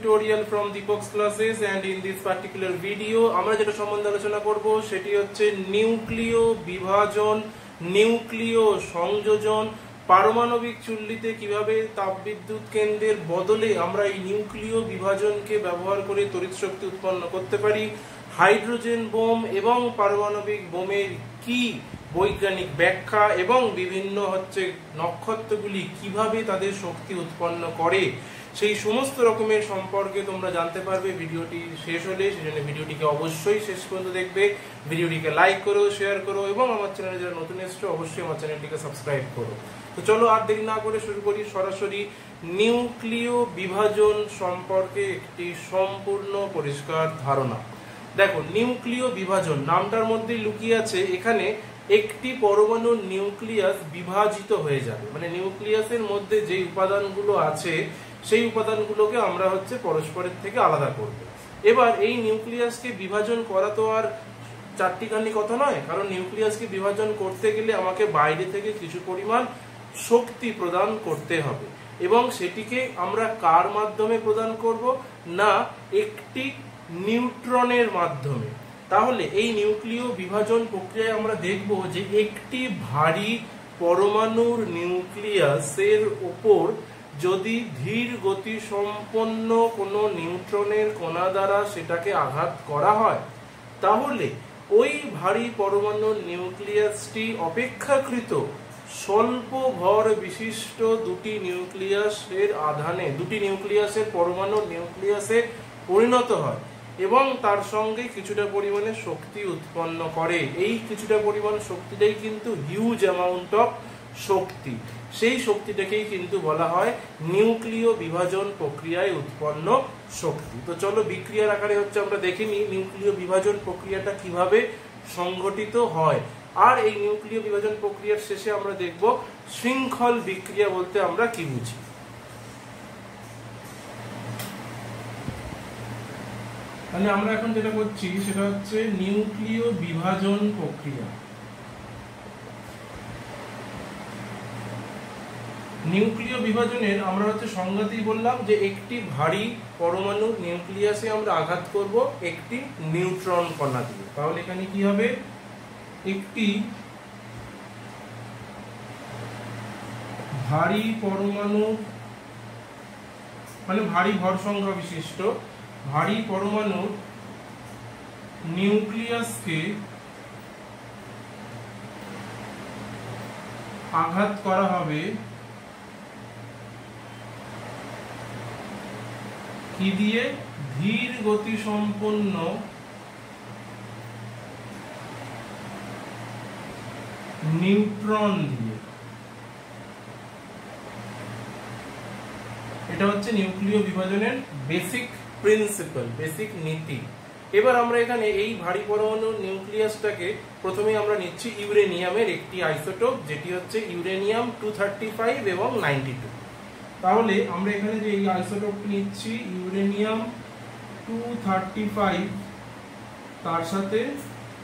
tutorial from Deepak's classes, and in this particular video আমরা যেটা সম্বন্ধে আলোচনা করব সেটি হচ্ছে নিউক্লিয় বিভাজন, নিউক্লিয় সংযোজন, পারমাণবিক চুল্লিতে কিভাবে তাপবিদ্যুৎ কেন্দ্রের বদলে আমরা এই নিউক্লিয় বিভাজনকে ব্যবহার করে তড়িৎ শক্তি উৎপন্ন করতে পারি, হাইড্রোজেন বোম এবং পারমাণবিক বোমের কি বৈজ্ঞানিক ব্যাখ্যা এবং বিভিন্ন নক্ষত্রগুলি কিভাবে তাদের শক্তি উৎপন্ন করে সেই সমস্ত রকমের সম্পর্কে তোমরা জানতে পারবে ভিডিওটি শেষ হলে। সেজন্য ভিডিওটিকে অবশ্যই শেষ পর্যন্ত দেখবে, ভিডিওটিকে লাইক করো, শেয়ার করো এবং আমার চ্যানেলে যারা নতুন এসছো অবশ্যই আমার চ্যানেলটিকে সাবস্ক্রাইব করো। তো চলো আর দেরি না করে শুরু করি সরাসরি নিউক্লিয় বিভাজন সম্পর্কে একটি সম্পূর্ণ পরিষ্কার ধারণা। দেখো, নিউক্লিয় বিভাজন নামটার মধ্যে লুকিয়ে আছে এখানে একটি পরমাণু নিউক্লিয়াস বিভাজিত হয়ে যাবে, মানে নিউক্লিয়াসের মধ্যে যে উপাদানগুলো আছে সেই উপাদানগুলোকে আমরা পরস্পরের থেকে আলাদা করব। এবার এই নিউক্লিয়াসকে বিভাজন করা তো আর চারটিখানি কথা নয়, কারণ নিউক্লিয়াসকে বিভাজন করতে গেলে আমাকে বাইরে থেকে কিছু পরিমাণ শক্তি প্রদান করতে হবে এবং সেটিকে আমরা কার মাধ্যমে প্রদান করব না, একটি নিউট্রনের মাধ্যমে। তাহলে এই নিউক্লিয় বিভাজন প্রক্রিয়ায় আমরা দেখব যে একটি ভারী পরমাণুর নিউক্লিয়াসের উপর যদি ধীর গতি সম্পন্ন কোনো নিউট্রনের কণা দ্বারা সেটাকে আঘাত করা হয়, তাহলে ওই ভারী পরমাণুর নিউক্লিয়াসটি অপেক্ষাকৃত স্বল্প ভর বিশিষ্ট দুটি নিউক্লিয়াসের আধানে, দুটি নিউক্লিয়াসের পরমাণুর নিউক্লিয়াসে পরিণত হয় এবং তার সঙ্গে কিছুটা পরিমাণে শক্তি উৎপন্ন করে। এই কিছুটা পরিমাণ শক্তিটাই কিন্তু হিউজ অ্যামাউন্ট অফ শক্তি, সেই শক্তিটাকেই কিন্তু বলা হয় নিউক্লিয় বিভাজন প্রক্রিয়ায় উৎপন্ন শক্তি। তো চলো বিক্রিয়ার আকারে আমরা দেখে নিই নিউক্লিয় বিভাজন প্রক্রিয়াটা কিভাবে সংঘটিত হয়। আর এই নিউক্লিয় বিভাজন প্রক্রিয়ার শেষে আমরা দেখব শৃঙ্খল বিক্রিয়া বলতে আমরা কি বুঝি। তাহলে আমরা এখন যেটা করছি সেটা হচ্ছে নিউক্লিয় বিভাজন প্রক্রিয়া। নিউক্লিয় বিভাজনের আমরা সংজ্ঞাতেই বললাম যে একটি ভারী পরমাণু নিউক্লিয়াসে আমরা আঘাত করব একটি নিউট্রন কণা দিয়ে। তাহলে এখানে কি হবে, একটি ভারী পরমাণু মানে ভারী ভর সংখ্যা বিশিষ্ট ভারী পরমাণুর নিউক্লিয়াসকে আঘাত করা হবে কি দিয়ে, ধীর গতি সম্পন্ন নিউট্রন দিয়ে। এটা নিউক্লিয় বিভাজনের বেসিক প্রিন্সিপাল, বেসিক নীতি। এবার আমরা এখানে এই ভারী পরমাণু নিউক্লিয়াসটাকে প্রথমে আমরা নিচ্ছি ইউরেনিয়ামের একটি আইসোটোপ, যেটি ইউরেনিয়াম 235 এবং 92। তাহলে আমরা এখানে যে এই আইসোটোপটি নিচ্ছি ইউরেনিয়াম 235, তার সাথে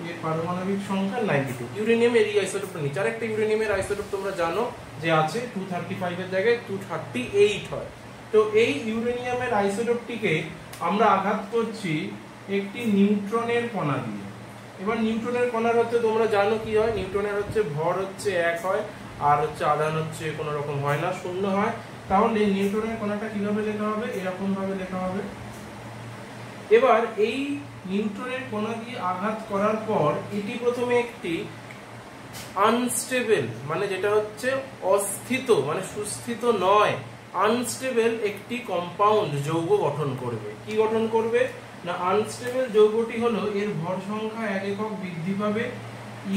এর পারমাণবিক সংখ্যা 92। ইউরেনিয়ামের এই আইসোটোপটা নিচ্ছি। আর একটা ইউরেনিয়ামের আইসোটোপ তোমরা জানো যে আছে 235 এর জায়গায় 238 হয়। তো এই ইউরেনিয়ামের আইসোটোপটিকে আমরা আঘাত করছি একটি নিউট্রনের কণা দিয়ে। এবার নিউট্রনের কণার তোমরা জানো কি হয়, নিউট্রনের ভর 1 হয় আর আধান কোনো রকম হয় না, শূন্য হয়। তাহলে নিউট্রনের কণাটা কিভাবে লেখা হবে, এরকম ভাবে লেখা হবে। এবার এই নিউট্রনের কণা দিয়ে আঘাত করার পর এটি প্রথমে একটি আনস্টেবল, মানে যেটা অস্থিত, মানে সুস্থিত নয়, আনস্টেবল একটি কম্পাউন্ড যৌগ গঠন করবে। কি গঠন করবে না, আনস্টেবল যৌগটি হলো এর ভর সংখ্যা 1 একক বৃদ্ধি পাবে,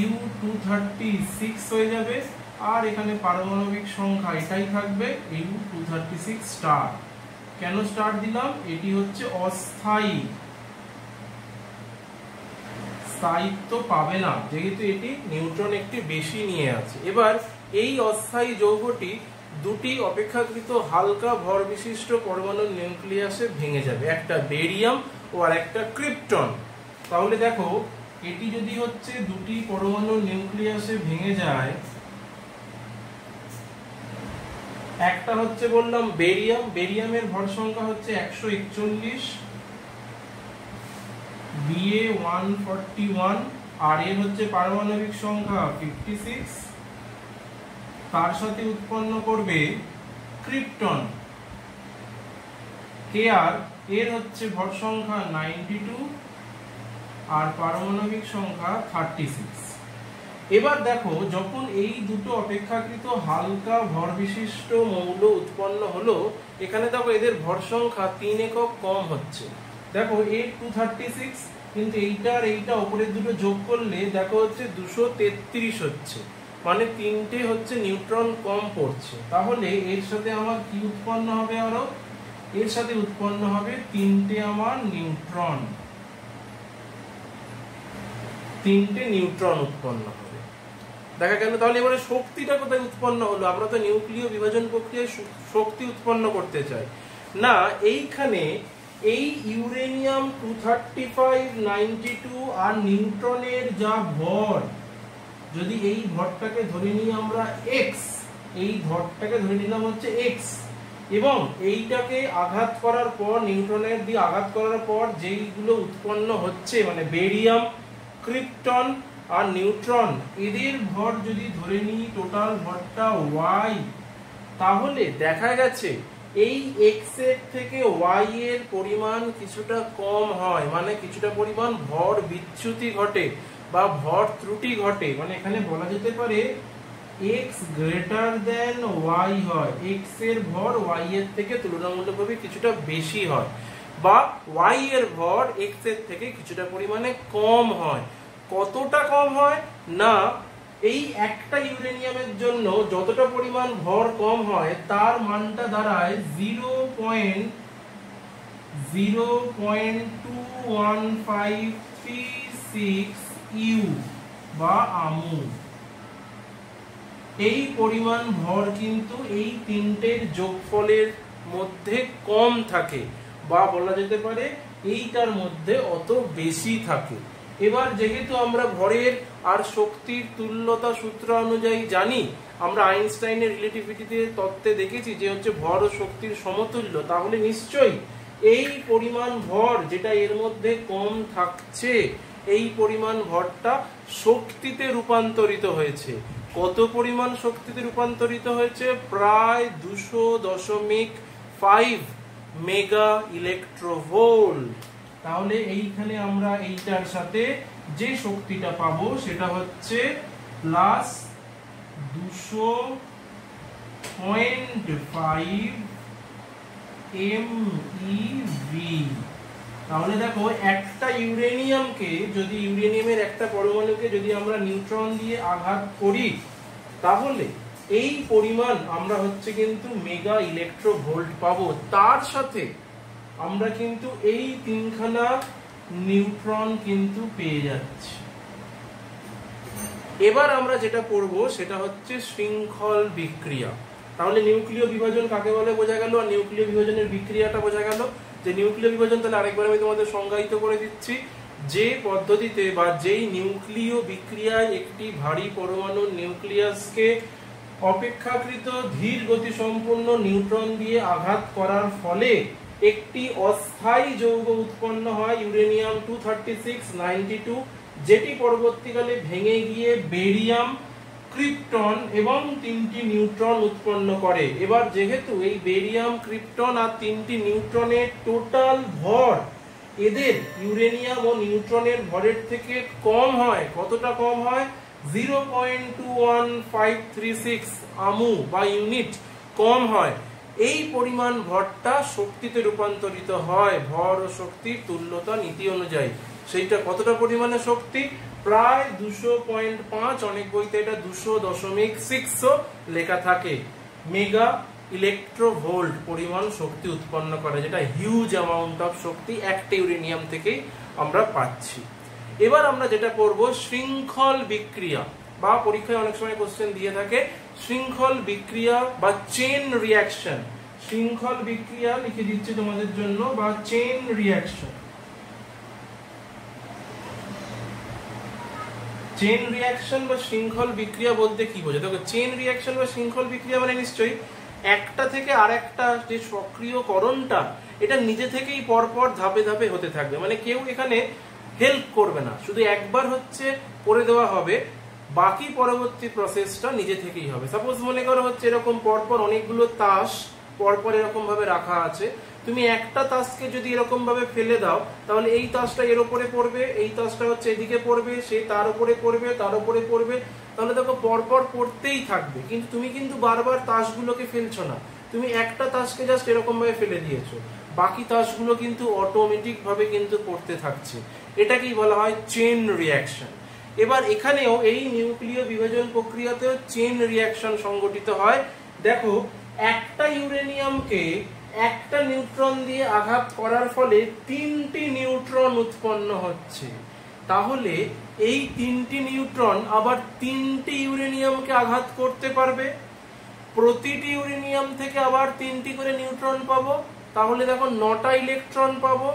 U236 হয়ে যাবে, আর এখানে পারমাণবিক সংখ্যা এটাই থাকবে, U236 স্টার। কেন স্টার দিলাম, এটি অস্থায়ী, স্থায়িত্ব পাবে না যেহেতু এটি নিউট্রন একটি বেশি নিয়ে আছে। এবার এই অস্থায়ী যৌগটি দুটি অপেক্ষাকৃত হালকা ভর বিশিষ্ট পরমাণুর নিউক্লিয়াসে ভেঙে যাবে, একটা বেরিয়াম ও আর একটা ক্রিপ্টন। তাহলে দেখো, এটি যদি দুটি পরমাণুর নিউক্লিয়াসে ভেঙে যায় একটা হচ্ছে বললাম বেরিয়াম, বেরিয়ামের ভর সংখ্যা হচ্ছে 141, Ba 141, আর এর হচ্ছে পারমাণবিক সংখ্যা 56। তার সাথে উৎপন্ন করবে ক্রিপ্টন, Kr, এর হচ্ছে ভর সংখ্যা 92 আর পারমাণবিক সংখ্যা 36। এবার দেখো যখন এই দুটো অপেক্ষাকৃত হালকা ভর বিশিষ্ট মৌল উৎপন্ন হলো, এখানে দেখো এদের ভর সংখ্যা 3 একক কম হচ্ছে। দেখো 236, কিন্তু এইটা আর এইটা উপরের দুটো যোগ করলে দেখো হচ্ছে 233 হচ্ছে, মানে তিনটে হচ্ছে নিউট্রন কম পড়ছে। তাহলে এর সাথে আমার কি উৎপন্ন হবে? আরো এর সাথে উৎপন্ন হবে তিনটে আমার নিউট্রন, তিনটে নিউট্রন উৎপন্ন হবে। দেখা গেল তাহলে এবারে শক্তিটা কোথায় উৎপন্ন হলো? আমরা তো নিউক্লিয় বিভাজন প্রক্রিয়ায় শক্তি উৎপন্ন করতে চাই না। এইখানে এই ইউরেনিয়াম 235, 92 আর নিউট্রনের যা ভর, যদি এই ভরটাকে ধরে নিই আমরা x, এই ভরটাকে ধরে নিলাম হচ্ছে x, এবং এইটাকে আঘাত করার পর, নিউট্রনের দিয়ে আঘাত করার পর যেইগুলো উৎপন্ন হচ্ছে, মানে বেরিয়াম, ক্রিপ্টন আর নিউট্রন, এদের ভর যদি ধরে নিই টোটাল ভরটা y, তাহলে দেখা গেছে এই x এর থেকে y এর পরিমাণ কিছুটা কম হয়, মানে কিছুটা পরিমাণ ভর বিচ্যুতি ঘটে বা ভর ত্রুটি ঘটে। মানে এখানে বলা যেতে পারে x গ্রেটার দেন y হয়, x এর ভর y এর থেকে তুলনামূলকভাবে কিছুটা বেশি হয়, বা y এর ভর x এর থেকে কিছুটা পরিমাণে কম হয়। কতটা কম হয়? না, এই একটা ইউরেনিয়ামের জন্য যতটা পরিমাণ ভর কম হয় তার মানটা দাঁড়ায় 0.02156 ইউ বা আমু। এই পরিমাণ ভর কিন্তু এই তিনটের যোগফলের মধ্যে কম থাকে, বা বলা যেতে পারে এইটার মধ্যে অত বেশি থাকে। এবার যেহেতু আমরা ভরের আর শক্তির তুল্যতা সূত্র অনুযায়ী জানি, আমরা আইনস্টাইনের রিলেটিভিটি তত্ত্বে দেখেছি যে হচ্ছে ভর ও শক্তির সমতুল্য, তাহলে নিশ্চয়ই এই পরিমাণ ভর যেটা এর মধ্যে কম থাকছে, এই পরিমাণ ভরটা শক্তিতে রূপান্তরিত হয়েছে। কত পরিমাণ শক্তিতে রূপান্তরিত হয়েছে? প্রায় 200.5 মেগা ইলেকট্রোভোল্ট। তাহলে এইখানে আমরা এইটার সাথে যে শক্তিটা পাবো সেটা হচ্ছে প্লাস 200.5 MeV। তাহলে দেখো একটা ইউরেনিয়ামকে, যদি ইউরেনিয়ামের একটা পরমাণুকে যদি আমরা নিউট্রন দিয়ে আঘাত করি, তাহলে এই পরিমাণ আমরা হচ্ছে কিন্তু মেগা ইলেকট্রোভোল্ট পাবো। তার সাথে আমরা কিন্তু এই তিনখানা নিউট্রন কিন্তু পেয়ে যাচ্ছি। এবার আমরা যেটা পড়ব সেটা হচ্ছে শৃঙ্খল বিক্রিয়া। তাহলে নিউক্লিয় বিভাজন কাকে বলে বোঝা গেল, আর নিউক্লিয় বিভাজনের বিক্রিয়াটা বোঝা গেল। যে নিউক্লিয় বিভাজন, তাহলে আরেকবার আমি তোমাদের সংজ্ঞায়িত করে দিচ্ছি। যে পদ্ধতিতে বা যেই নিউক্লিয় বিক্রিয়ায় একটি ভারী পরমাণুর নিউক্লিয়াসকে অপেক্ষাকৃত ধীর গতি সম্পন্ন নিউট্রন দিয়ে আঘাত করার ফলে একটি অস্থায়ী যৌগ উৎপন্ন হয় ইউরেনিয়াম 236, 92, যেটি পরবর্তীকালে ভেঙে গিয়ে বেরিয়াম, ক্রিপ্টন এবং তিনটি নিউট্রন উৎপন্ন করে। এবার যেহেতু এই বেরিয়াম, ক্রিপ্টন আর তিনটি নিউট্রনের টোটাল ভর এদের ইউরেনিয়াম ও নিউট্রনের ভরের থেকে কম হয়, কতটা কম হয়? 0.21536 আমু বা ইউনিট কম হয়। এই পরিমাণ ভরটা শক্তিতে রূপান্তরিত হয় ভর ও শক্তির তুল্যতা নীতি অনুযায়ী। সেইটা কতটা পরিমাণে শক্তি? প্রায় 200.5, অনেক বইতে এটা 200.6 লেখা থাকে, মেগা ইলেকট্রোভোল্ট পরিমাণ শক্তি উৎপন্ন করে, যেটা হিউজ অ্যামাউন্ট অফ শক্তি একটা ইউরেনিয়াম থেকেই আমরা পাচ্ছি। এবার আমরা যেটা করব শৃঙ্খল বিক্রিয়া, বা পরীক্ষায় অনেক সময় কোশ্চেন দিয়ে থাকে শৃঙ্খল বিক্রিয়া বা চেইন রিঅ্যাকশন। শৃঙ্খল বিক্রিয়া লিখে দিচ্ছি তোমাদের জন্য, বা চেইন রিঅ্যাকশন। চেইন রিঅ্যাকশন বা শৃঙ্খল বিক্রিয়া বলতে কি বোঝায়? দেখো চেইন রিঅ্যাকশন বা শৃঙ্খল বিক্রিয়া মানে নিশ্চয়ই একটা থেকে আরেকটা যে সক্রিয়করণটা এটা নিজে থেকেই পরপর ধাপে ধাপে হতে থাকবে, মানে কেউ এখানে হেল্প করবে না, শুধু একবার হচ্ছে করে দেওয়া হবে, বাকি পরবর্তী প্রসেসটা নিজে থেকেই হবে। সাপোজ মনে করো হচ্ছে এরকম পরপর অনেকগুলো তাস পরপর এরকম ভাবে রাখা আছে, তুমি একটা তাসকে যদি এরকম ভাবে ফেলে দাও তাহলে এই তাসটা এর উপরে পড়বে, এই তাসটা হচ্ছে এদিকে পড়বে, সেই তার উপরে পড়বে, তার উপরে পড়বে, তাহলে দেখো পরপর পড়তেই থাকবে, কিন্তু তুমি কিন্তু বারবার তাসগুলোকে ফেলছো না, তুমি একটা তাসকে জাস্ট এরকম ভাবে ফেলে দিয়েছো, বাকি তাসগুলো কিন্তু অটোমেটিক ভাবে কিন্তু পড়তে থাকছে। এটাকেই বলা হয় চেইন রিঅ্যাকশন। এবার এখানেও এই নিউক্লিয় বিভাজন প্রক্রিয়াতেও চেইন রিঅ্যাকশন সংঘটিত হয়। দেখো একটা ইউরেনিয়ামকে একটা নিউট্রন দিয়ে আঘাত করার ফলে 3টি নিউট্রন উৎপন্ন হচ্ছে, তাহলে এই 3টি নিউট্রন আবার 3টি ইউরেনিয়ামকে আঘাত করতে পারবে, প্রতিটি ইউরেনিয়াম থেকে আবার 3টি করে নিউট্রন পাবো, তাহলে দেখো 9টা ইলেকট্রন পাবো।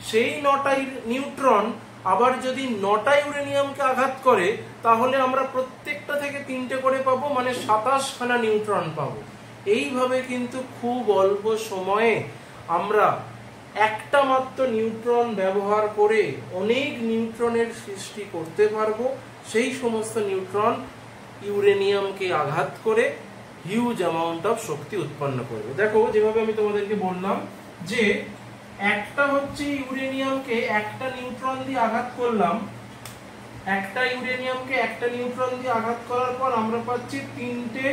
সেই 9টা নিউট্রন আবার যদি 9টা ইউরেনিয়ামকে আঘাত করে তাহলে আমরা প্রত্যেকটা থেকে 3টে করে পাবো, মানে 27খানা নিউট্রন পাবো। এইভাবে কিন্তু খুব অল্প সময়ে আমরা একটা মাত্র নিউট্রন ব্যবহার করে অনেক নিউট্রনের সৃষ্টি করতে পারবো। সেই সমস্ত নিউট্রন ইউরেনিয়ামকে আঘাত করে হিউজ অ্যামাউন্ট অফ শক্তি উৎপন্ন করবে। দেখো যেভাবে আমি তোমাদেরকে বললাম যে একটা হচ্ছে ইউরেনিয়ামকে একটা নিউট্রন দিয়ে আঘাত করলাম, একটা ইউরেনিয়ামকে একটা নিউট্রন দিয়ে আঘাত করার পর আমরা পাচ্ছি 3টে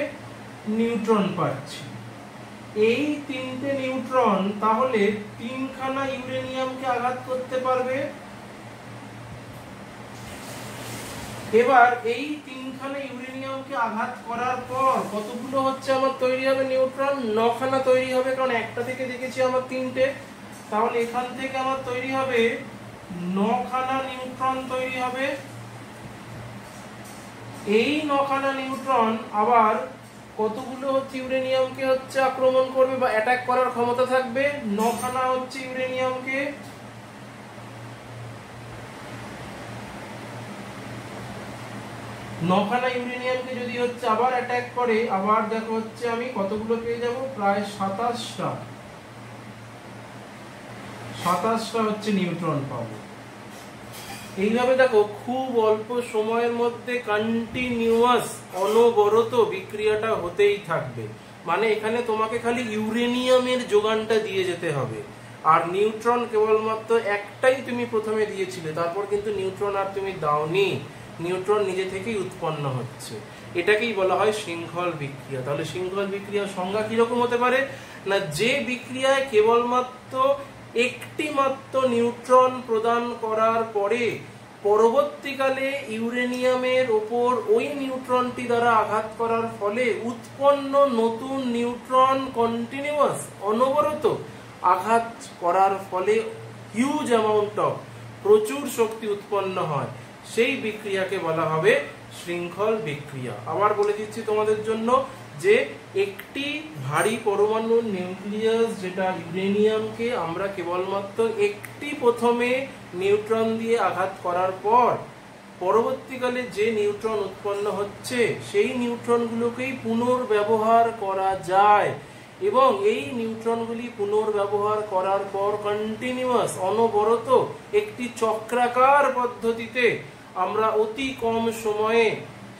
নিউট্রন পাচ্ছি। এই 3টে নিউট্রন তাহলে 3খানা ইউরেনিয়ামকে আঘাত করতে পারবে। এবার এই 3খানা ইউরেনিয়ামকে আঘাত করার পর কতগুলো হচ্ছে আমার তৈরি হবে নিউট্রন? 9খানা তৈরি হবে, কারণ একটা থেকে দেখেছি আমার 3টে, তাহলে এখান থেকে আমার তৈরি হবে 9খানা নিউট্রন তৈরি হবে। এই 9খানা নিউট্রন আবার কতগুলো হচ্ছে ইউরেনিয়ামকে হচ্ছে আক্রমণ করবে বা অ্যাটাক করার ক্ষমতা থাকবে? 9খানা হচ্ছে ইউরেনিয়ামকে। নখানা ইউরেনিয়ামকে যদি হচ্ছে আবার অ্যাটাক করে, আবার দেখো হচ্ছে আমি কতগুলো পেয়ে যাব, প্রায় 27টা হচ্ছে নিউট্রন পাবো। এইভাবে দেখো খুব অল্প সময়ের মধ্যে কন্টিনিউয়াস অনবরত বিক্রিয়াটা হতেই থাকবে, মানে এখানে তোমাকে খালি ইউরেনিয়ামের যোগানটা দিয়ে যেতে হবে, আর নিউট্রন কেবলমাত্র একটাই তুমি প্রথমে দিয়েছিলে, তারপর কিন্তু নিউট্রন আর তুমি দাওনি, নিউট্রন নিজে থেকেই উৎপন্ন হচ্ছে। এটাকেই বলা হয় শৃঙ্খল বিক্রিয়া। তাহলে শৃঙ্খল বিক্রিয়ার সংজ্ঞা কিরকম হতে পারে না, যে বিক্রিয়ায় কেবলমাত্র একটি মাত্র নিউট্রন প্রদান করার পরে পরবর্তীকালে ইউরেনিয়ামের ওপর ওই নিউট্রনটি দ্বারা আঘাত করার ফলে উৎপন্ন নতুন নিউট্রন কন্টিনিউয়াস অনবরত আঘাত করার ফলে হিউজ অ্যামাউন্ট অফ প্রচুর শক্তি উৎপন্ন হয়, সেই বিক্রিয়াকে বলা হবে শৃঙ্খল বিক্রিয়া। আবার বলে দিচ্ছি তোমাদের জন্য যে একটি ভারী পরমাণু নিউক্লিয়াস যেটা ইউরেনিয়ামকে আমরা কেবলমাত্র একটি প্রথমে নিউট্রন দিয়ে আঘাত করার পর পরবর্তীকালে যে নিউট্রন উৎপন্ন হচ্ছে সেই নিউট্রনগুলোকেই পুনর্ব্যবহার করা যায়, এবং এই নিউট্রনগুলি পুনর্ব্যবহার করার পর কন্টিনিউয়াস অনবরত একটি চক্রাকার পদ্ধতিতে আমরা অতি কম সময়ে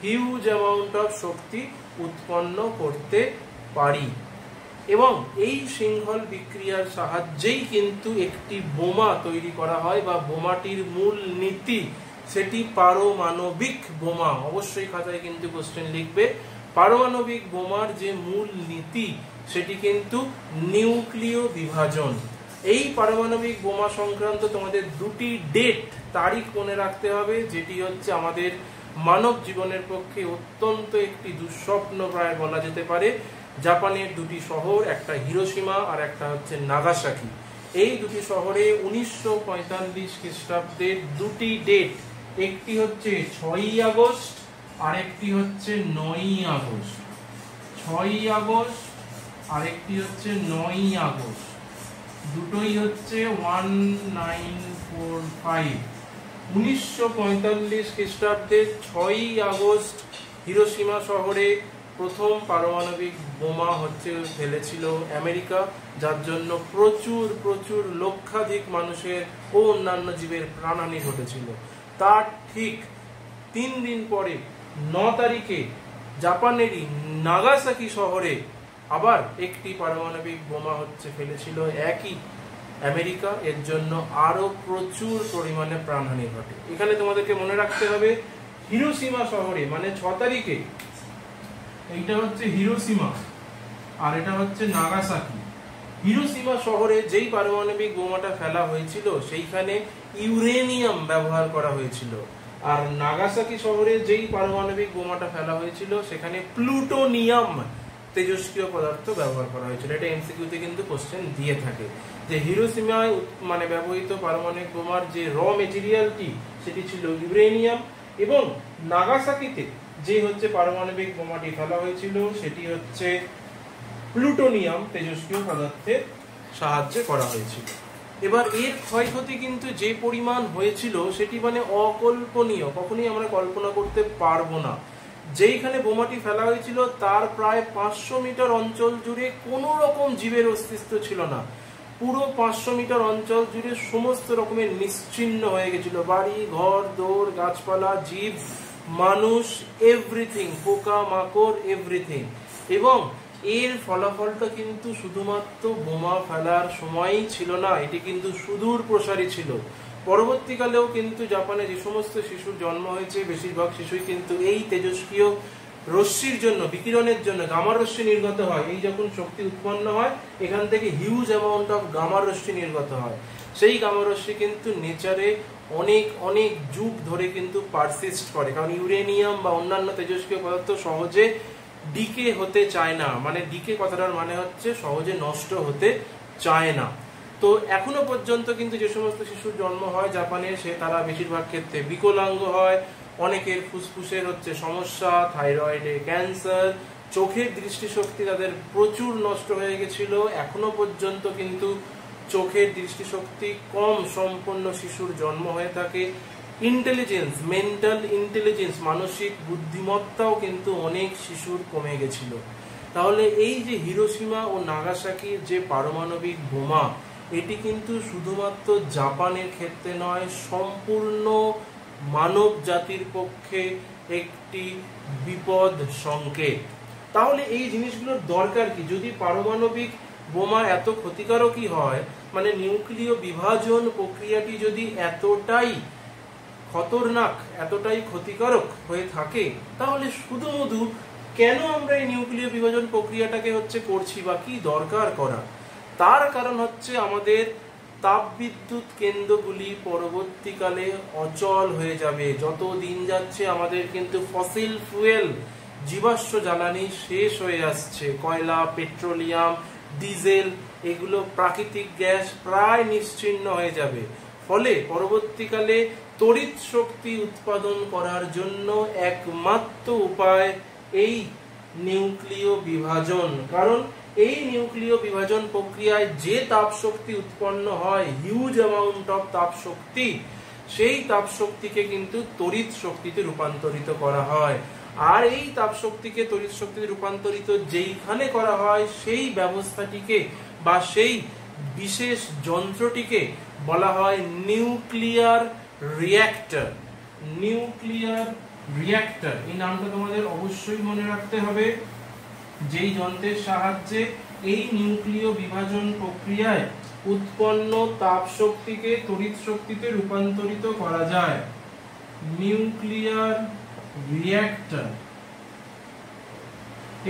হিউজ অ্যামাউন্ট অফ শক্তি উৎপন্ন করতে পারি। এবং এই শৃঙ্খল বিক্রিয়ার সাহায্যেই কিন্তু একটি বোমা তৈরি করা হয়, বা বোমাটির মূল নীতি সেটি পারমাণবিক বোমা। অবশ্যই খাতায় কিন্তু কোশ্চেন লিখবে, পারমাণবিক বোমার যে মূল নীতি সেটি কিন্তু নিউক্লিয় বিভাজন। এই পারমাণবিক বোমা সংক্রান্ত তোমাদের দুটি ডেট তারিখ মনে রাখতে হবে, যেটি হচ্ছে আমাদের মানব জীবনের পক্ষে অত্যন্ত একটি দুঃস্বপ্ন প্রায় বলা যেতে পারে। জাপানের দুটি শহর, একটা হিরোশিমা আর একটা হচ্ছে নাগাসাকি, এই দুটি শহরে 1945 খ্রিস্টাব্দের দুটি ডেট, একটি হচ্ছে 6ই আগস্ট আর একটি হচ্ছে 9ই আগস্ট। 6ই আগস্ট আর একটি হচ্ছে 9ই আগস্ট, দুটোই হচ্ছে 1945। 1945 খ্রিস্টাব্দের 6ই আগস্ট হিরোশিমা শহরে প্রথম পারমাণবিক বোমা হচ্ছে ফেলেছিল আমেরিকা, যার জন্য প্রচুর প্রচুর লক্ষাধিক মানুষের ও অন্যান্য জীবের প্রাণহানি ঘটেছিল। তার ঠিক 3 দিন পরে 9 তারিখে জাপানেরই নাগাসাকি শহরে আবার একটি পারমাণবিক বোমা হচ্ছে ফেলেছিল একই আমেরিকা। এর জন্য আরো প্রচুর পরিমাণে প্রাণহানি ঘটে। এখানে তোমাদেরকে মনে রাখতে হবে হিরোশিমা শহরে, মানে 6 তারিখে, এইটা হচ্ছে হিরোশিমা আর এটা হচ্ছে নাগাসাকি। হিরোশিমা শহরে যেই পারমাণবিক বোমাটা ফেলা হয়েছিল সেইখানে ইউরেনিয়াম ব্যবহার করা হয়েছিল, আর নাগাসাকি শহরে যেই পারমাণবিক বোমাটা ফেলা হয়েছিল সেখানে প্লুটোনিয়াম তেজস্ক্রিয় পদার্থ ব্যবহার করা হয়েছিল। এটা এমসিকিউতে কিন্তু কোশ্চেন দিয়ে থাকে যে হিরোশিমায় মানে ব্যবহৃত পারমাণবিক বোমার যে র মেটেরিয়ালটি সেটি ছিল ইউরেনিয়াম, এবং নাগাসাকিতে যে হচ্ছে পারমাণবিক বোমাটি ফেলা হয়েছিল সেটি হচ্ছে প্লুটোনিয়াম তেজস্ক্রিয় পদার্থের সাহায্যে করা হয়েছিল। এবার এর ক্ষয়ক্ষতি কিন্তু যে পরিমাণ হয়েছিল সেটি মানে অকল্পনীয়, কখনোই আমরা কল্পনা করতে পারবো না। যেইখানে বোমাটি ফেলা হয়েছিল তার প্রায় 500 মিটার অঞ্চল জুড়ে কোনো রকম জীবের অস্তিত্ব ছিল না। পুরো 500 মিটার অঞ্চল জুড়ে সমস্ত রকমের নিশ্চিহ্ন হয়ে গেছিল, বাড়ি ঘর দৌড় গাছপালা জীব মানুষ এভরিথিং, পোকা মাকড় এভরিথিং। এবং এর ফলাফলটা কিন্তু শুধুমাত্র বোমা ফেলার সময়ই ছিল না, এটি কিন্তু সুদূর প্রসারী ছিল। পরবর্তীকালেও কিন্তু জাপানে যে সমস্ত শিশুর জন্ম হয়েছে বেশিরভাগ শিশুই কিন্তু এই তেজস্ক্রিয় রশ্মির জন্য, বিকিরণের জন্য, গামা রশ্মি নির্গত হয়। এই যখন শক্তি উৎপন্ন হয় এখান থেকে হিউজ অ্যামাউন্ট অফ গামা রশ্মি নির্গত হয়। সেই গামা রশ্মি কিন্তু নেচারে অনেক অনেক যুগ ধরে কিন্তু পারসিস্ট করে, কারণ ইউরেনিয়াম বা অন্যান্য তেজস্ক্রিয় পদার্থ সহজে ডিকে হতে চায় না। মানে ডিকে কথাটার মানে হচ্ছে সহজে নষ্ট হতে চায় না। তো এখনো পর্যন্ত কিন্তু যে সমস্ত শিশুর জন্ম হয় জাপানে তারা বেশিরভাগ ক্ষেত্রে বিকলাঙ্গ হয়। অনেকের ফুসফুসের হচ্ছে সমস্যা, থাইরয়েডে ক্যান্সার, চোখের দৃষ্টিশক্তি তাদের প্রচুর নষ্ট হয়ে গেছিল। এখনো পর্যন্ত কিন্তু চোখের দৃষ্টিশক্তি কম সম্পন্ন শিশুর জন্ম হয়ে থাকে। ইন্টেলিজেন্স, মেন্টাল ইন্টেলিজেন্স, মানসিক বুদ্ধিমত্তাও কিন্তু অনেক শিশুর কমে গেছিল। তাহলে এই যে হিরোশিমা ও নাগাসাকির যে পারমাণবিক বোমা, এটি কিন্তু শুধুমাত্র জাপানের ক্ষেত্রে নয়, সম্পূর্ণ মানব জাতির পক্ষে একটি বিপদ সংকেত। তাহলে এই জিনিসগুলোর দরকার কি? যদি পারমাণবিক বোমা এত ক্ষতিকারকই হয়, মানে নিউক্লিয় বিভাজন প্রক্রিয়াটি যদি এতটাই খতরনাক, এতটাই ক্ষতিকারক হয়ে থাকে, তাহলে শুধুমুধু কেন আমরা এই নিউক্লিয় বিভাজন প্রক্রিয়াটাকে হচ্ছে করছি বা কি দরকার করা? তার কারণ হচ্ছে আমাদের তাপবিদ্যুৎ কেন্দ্রগুলি পরবর্তীকালে অচল হয়ে যাবে। যত দিন যাচ্ছে আমাদের কিন্তু ফসিল ফুয়েল, জীবাশ্ম জ্বালানি শেষ হয়ে আসছে। কয়লা, পেট্রোলিয়াম, ডিজেল, এগুলো প্রাকৃতিক গ্যাস প্রায় নিশ্চিহ্ন হয়ে যাবে। ফলে পরবর্তীকালে তড়িৎ শক্তি উৎপাদন করার জন্য একমাত্র উপায় এই নিউক্লিয় বিভাজন। কারণ এই নিউক্লিয় বিভাজন প্রক্রিয়ায় যে তাপ শক্তি উৎপন্ন হয়, হিউজ অ্যামাউন্ট অফ তাপ শক্তি, সেই তাপ শক্তিকে কিন্তু তড়িৎ শক্তিতে রূপান্তরিত করা হয়। আর এই তাপ শক্তিকে তড়িৎ শক্তিতে রূপান্তরিত যেইখানে করা হয় সেই ব্যবস্থাটিকে বা সেই বিশেষ যন্ত্রটিকে বলা হয় নিউক্লিয়ার রিঅ্যাক্টর। নিউক্লিয়ার রিঅ্যাক্টর এই নামটা তোমাদের অবশ্যই মনে রাখতে হবে। যেই যন্ত্রের সাহায্যে এই নিউক্লিয় বিভাজন প্রক্রিয়ায় উৎপন্ন তাপ শক্তিকে তড়িৎ শক্তিতে রূপান্তরিত করা যায়, নিউক্লিয়ার রিঅ্যাক্টর।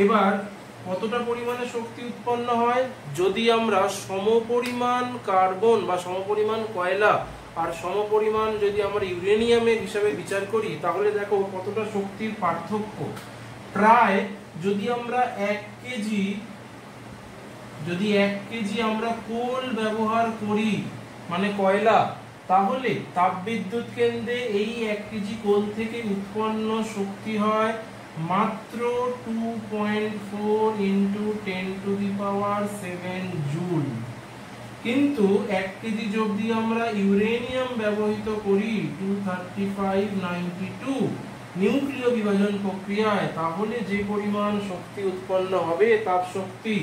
এবার কতটা পরিমাণে শক্তি উৎপন্ন হয়? যদি আমরা সমপরিমাণ কার্বন বা সমপরিমাণ কয়লা আর সমপরিমাণ যদি আমরা ইউরেনিয়ামের হিসাবে বিচার করি, তাহলে দেখো কতটা শক্তির পার্থক্য। প্রায় যদি আমরা 1 কেজি আমরা কোল ব্যবহার করি, মানে কয়লা, তাহলে তাপবিদ্যুৎ কেন্দ্রে এই 1 কেজি কোল থেকে উৎপন্ন শক্তি হয় মাত্র 2.4 × 10⁻⁷ জুল। কিন্তু 1 কেজি যদি আমরা ইউরেনিয়াম ব্যবহৃত করি 23592, নিউক্লিয় বিভাজন প্রক্রিয়ায়, তাহলে যে পরিমাণ শক্তি উৎপন্ন হবে তাপ শক্তি,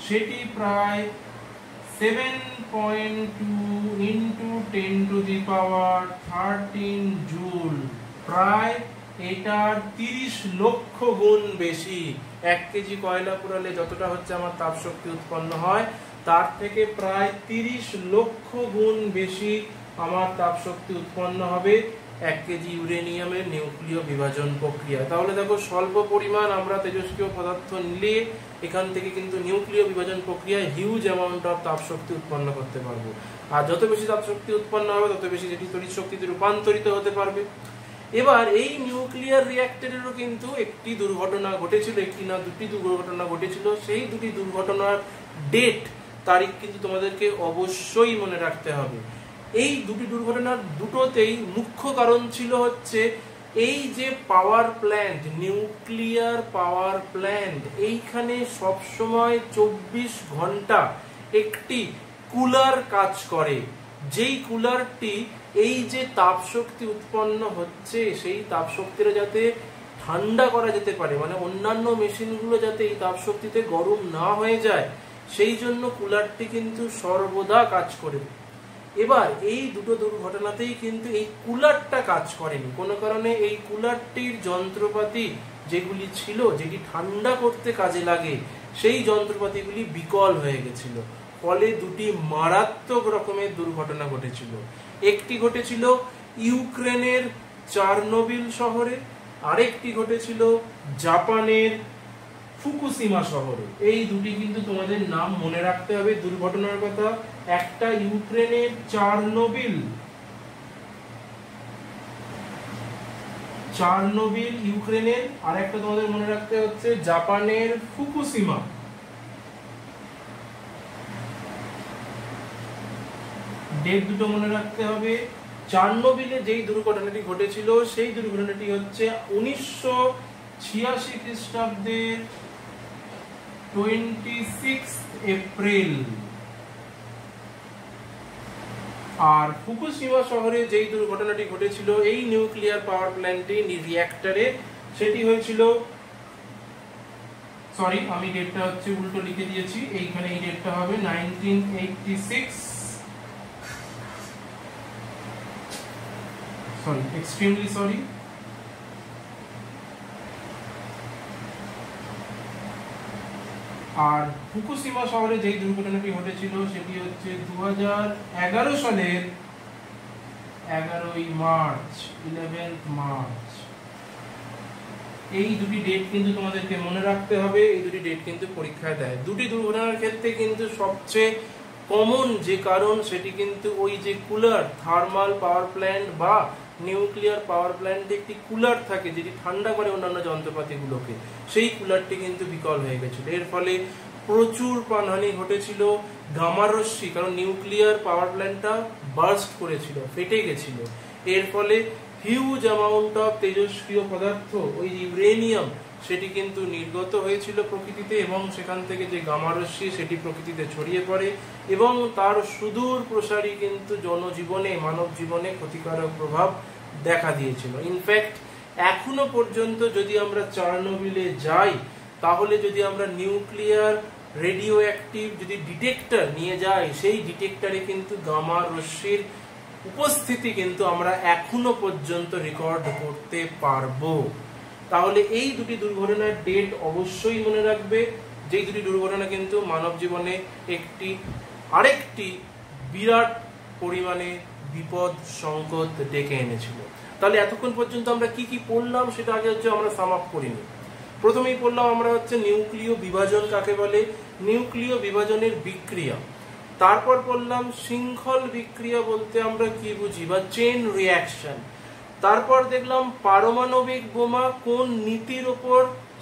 সেটি প্রায় 7.2 into 10 to the power 13 joule, প্রায় এটার 30 লক্ষ গুণ বেশি। 1 কেজি কয়লা পোড়ালে যতটা হচ্ছে আমার তাপ শক্তি উৎপন্ন হয়, তার থেকে প্রায় 30 লক্ষ গুণ বেশি আমার তাপ শক্তি উৎপন্ন হবে 1 কেজি ইউরেনিয়ামের নিউক্লিয় বিভাজন প্রক্রিয়া। তাহলে দেখো, স্বল্প পরিমাণ আমরা তেজস্ক্রিয় পদার্থ নিলে এখান থেকে কিন্তু নিউক্লিয় বিভাজন প্রক্রিয়ায় হিউজ অ্যামাউন্ট অফ তাপ শক্তি উৎপন্ন করতে পারবো। আর যত বেশি তাপ শক্তি উৎপন্ন হবে, তত বেশি যেটি তড়িৎ শক্তিতে রূপান্তরিত হতে পারবে। এবার এই নিউক্লিয়ার রিঅ্যাক্টরেরও কিন্তু একটি দুর্ঘটনা ঘটেছিল, একটি না দুটি দুর্ঘটনা ঘটেছিল। সেই দুটি দুর্ঘটনার ডেট, তারিখ কিন্তু তোমাদেরকে অবশ্যই মনে রাখতে হবে। এই দুটি দুর্ঘটনার দুটোতেই মুখ্য কারণ ছিল হচ্ছে এই যে power plant, nuclear power plant, এইখানে সবসময় 24 ঘন্টা একটি কুলার কাজ করে। যেই কুলারটি এই যে তাপ শক্তি উৎপন্ন হচ্ছে, সেই তাপ শক্তিটা যাতে ঠান্ডা করা যেতে পারে, মানে অন্যান্য মেশিনগুলো যাতে এই তাপ শক্তিতে গরম না হয়ে যায়, সেই জন্য কুলারটি কিন্তু সর্বদা কাজ করে। এবার এই দুটো দুর্ঘটনাতেই কিন্তু এই কুলারটা কাজ করেনি। কোনো কারণে এই কুলারটির যন্ত্রপাতি যেগুলি ছিল, যেটি ঠান্ডা করতে কাজে লাগে, সেই যন্ত্রপাতিগুলি বিকল হয়ে গেছিল। ফলে দুটি মারাত্মক রকমের দুর্ঘটনা ঘটেছিল। একটি ঘটেছিল ইউক্রেনের চারনোবিল শহরে, আরেকটি ঘটেছিল জাপানের ফুকুশিমা শহরে। এই দুটি কিন্তু তোমাদের নাম মনে রাখতে হবে দুর্ঘটনার কথা। একটা ইউক্রেনের চারনোবিল ইউক্রেনের, আর একটা তোমাদের মনে রাখতে হচ্ছে জাপানের ফুকুশিমা। ডেট দুটো মনে রাখতে হবে। চারনোবিলে যেই দুর্ঘটনাটি ঘটেছিল, সেই দুর্ঘটনাটি হচ্ছে 1986 খ্রিস্টাব্দের 26 এপ্রিল। আর ফুকুশিমা শহরে যেই দুর্ঘটনাটি ঘটেছিল এই নিউক্লিয়ার পাওয়ার প্ল্যান্টে রিঅ্যাক্টরে, সেটি হয়েছিল, সরি আমি ডেটটা হচ্ছে উল্টো লিখে দিয়েছি, এইখানে এই ডেটটা হবে 1986, সরি, এক্সট্রিমলি সরি। আর ফুকুশিমা শহরে যেই দুর্ঘটনাটি ঘটেছিল সেটি হচ্ছে 2011 সালের 11 মার্চ। এই দুটি ডেট কিন্তু তোমাদেরকে মনে রাখতে হবে। এই দুটি ডেট কিন্তু পরীক্ষায় দেয়। দুটি দুর্ঘটনার ক্ষেত্রে কিন্তু সবচেয়ে কমন যে কারণ, সেটি কিন্তু ওই যে কুলার, থার্মাল পাওয়ার প্ল্যান্ট বা নিউক্লিয়ার পাওয়ার প্ল্যান্টে একটি কুলার থাকে যেটি ঠান্ডা করে অন্যান্য যন্ত্রপাতিগুলোকে, সেই কুলারটি কিন্তু বিকল হয়ে গেছিল। এর ফলে প্রচুর প্রাণহানি ঘটেছিল, গামা রশ্মি, কারণ নিউক্লিয়ার পাওয়ার প্ল্যান্টটা বার্স্ট করেছিল, ফেটে গেছিল। এর ফলে হিউজ অ্যামাউন্ট অফ তেজস্ক্রিয় পদার্থ, ওই ইউরেনিয়াম, সেটি কিন্তু নির্গত হয়েছিল প্রকৃতিতে, এবং সেখান থেকে যে গামা রশ্মি সেটি প্রকৃতিতে ছড়িয়ে পড়ে, এবং তার সুদূর প্রসারী কিন্তু জনজীবনে, মানব জীবনে ক্ষতিকারক প্রভাব দেখা দিয়েছিল। ইনফ্যাক্ট এখনো পর্যন্ত যদি আমরা চারনোবিলে যাই, তাহলে যদি আমরা নিউক্লিয়ার রেডিও অ্যাক্টিভ যদি ডিটেক্টর নিয়ে যাই, সেই ডিটেক্টরে কিন্তু গামা রশ্মির উপস্থিতি কিন্তু আমরা এখনো পর্যন্ত রেকর্ড করতে পারবো। তাহলে এই দুটি দুর্ঘটনার ডেট অবশ্যই মনে রাখবে, যেই দুটি দুর্ঘটনা কিন্তু মানব জীবনে আরেকটি বিরাট পরিমাণে বিপদ সংকট ডেকে এনেছিল। তাহলে এতক্ষণ পর্যন্ত আমরা কি কি পড়লাম সেটা আগে হচ্ছে আমরা সাম আপ করিনি। প্রথমেই পড়লাম আমরা হচ্ছে নিউক্লিয় বিভাজন কাকে বলে, নিউক্লিয় বিভাজনের বিক্রিয়া। তারপর পড়লাম শৃঙ্খল বিক্রিয়া বলতে আমরা কি বুঝি, বা চেইন রিঅ্যাকশন। তারপর দেখলাম পারমাণবিক বোমা কোন নীতির উপর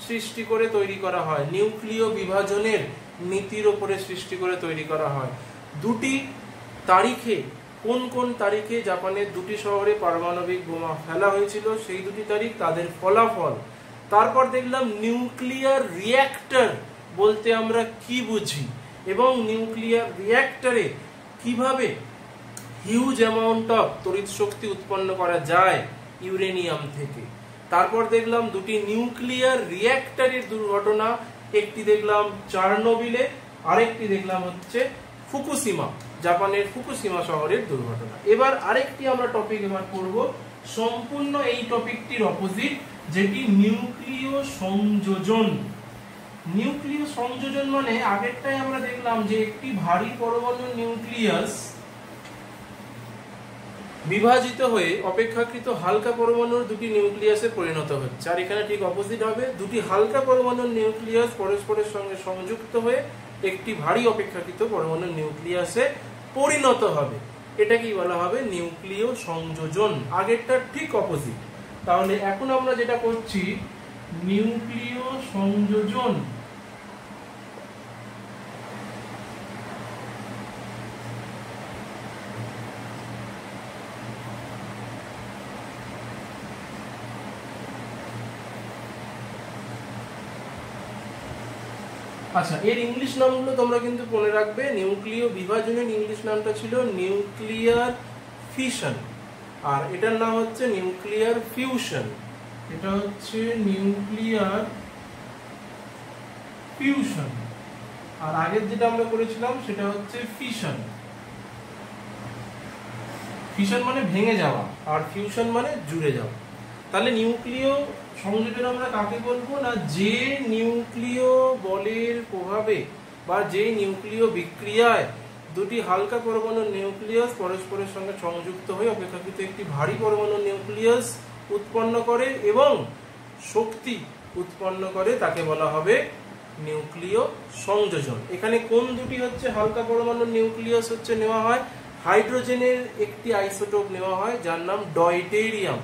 সৃষ্টি করে তৈরি করা হয়, নিউক্লিয় বিভাজনের নীতির উপরে সৃষ্টি করে তৈরি করা হয়। দুটি তারিখে, কোন কোন তারিখে জাপানের দুটি শহরে পারমাণবিক বোমা ফেলা হয়েছিল, সেই দুটি তারিখ, তাদের ফলাফল। তারপর দেখলাম নিউক্লিয়ার রিঅ্যাক্টর বলতে আমরা কি বুঝি, এবং নিউক্লিয়ার রিঅ্যাক্টরে কিভাবে হিউজ অ্যামাউন্ট অফ তড়িৎ শক্তি উৎপন্ন করা যায় ইউরেনিয়াম থেকে। তারপর দেখলাম দুটি নিউক্লিয়ার রিঅ্যাক্টরের দুর্ঘটনা, একটি দেখলাম চার্নোবিলে, আরেকটি দেখলাম হচ্ছে ফুকুশিমা, জাপানের ফুকুশিমা শহরের দুর্ঘটনা। এবার আরেকটি আমরা টপিক এবার পড়ব, সম্পূর্ণ এই টপিকটির অপোজিট, যেটি নিউক্লিয় সংযোজন। নিউক্লিয় সংযোজন মানে আগেরটাই আমরা দেখলাম যে একটি ভারী পরমাণু নিউক্লিয়াস বিভাজিত হয়ে অপেক্ষাকৃত হালকা পরমাণুর দুটি নিউক্লিয়াসে পরিণত হচ্ছে, আর এখানে ঠিক অপোজিট হবে, দুটি হালকা পরমাণুর নিউক্লিয়াস পরস্পরের সঙ্গে সংযুক্ত হয়ে একটি ভারী অপেক্ষাকৃত পরমাণুর নিউক্লিয়াসে পরিণত হবে। এটাকেই বলা হবে নিউক্লিয় সংযোজন, আগেরটা ঠিক অপোজিট। তাহলে এখন আমরা যেটা করছি নিউক্লিয় সংযোজন। আচ্ছা, এর ইংলিশ নামগুলো তোমরা কিন্তু মনে রাখবে। নিউক্লিয় বিভাজনের ইংলিশ নামটা ছিল নিউক্লিয়ার ফিশন, আর এটার নাম হচ্ছে নিউক্লিয়ার ফিউশন। এটা হচ্ছে নিউক্লিয়ার ফিউশন, আর আগের যেটা আমরা করেছিলাম সেটা হচ্ছে ফিশন। ফিশন মানে ভেঙে যাওয়া, আর ফিউশন মানে জুড়ে যাওয়া। তাহলে নিউক্লিয় সংযোজন আমরা কাকে বলবো না, যে নিউক্লিয় বলের প্রভাবে বা যে নিউক্লিয় বিক্রিয়ায় দুটি হালকা পরমাণুর নিউক্লিয়াস পরস্পরের সঙ্গে সংযুক্ত হয়ে অপেক্ষাকৃত একটি ভারী পরমাণুর নিউক্লিয়াস উৎপন্ন করে এবং শক্তি উৎপন্ন করে, তাকে বলা হবে নিউক্লিয় সংযোজন। এখানে কোন দুটি হচ্ছে হালকা পরমাণুর নিউক্লিয়াস হচ্ছে নেওয়া হয়, হাইড্রোজেনের একটি আইসোটোপ নেওয়া হয় যার নাম ডয়টেরিয়াম।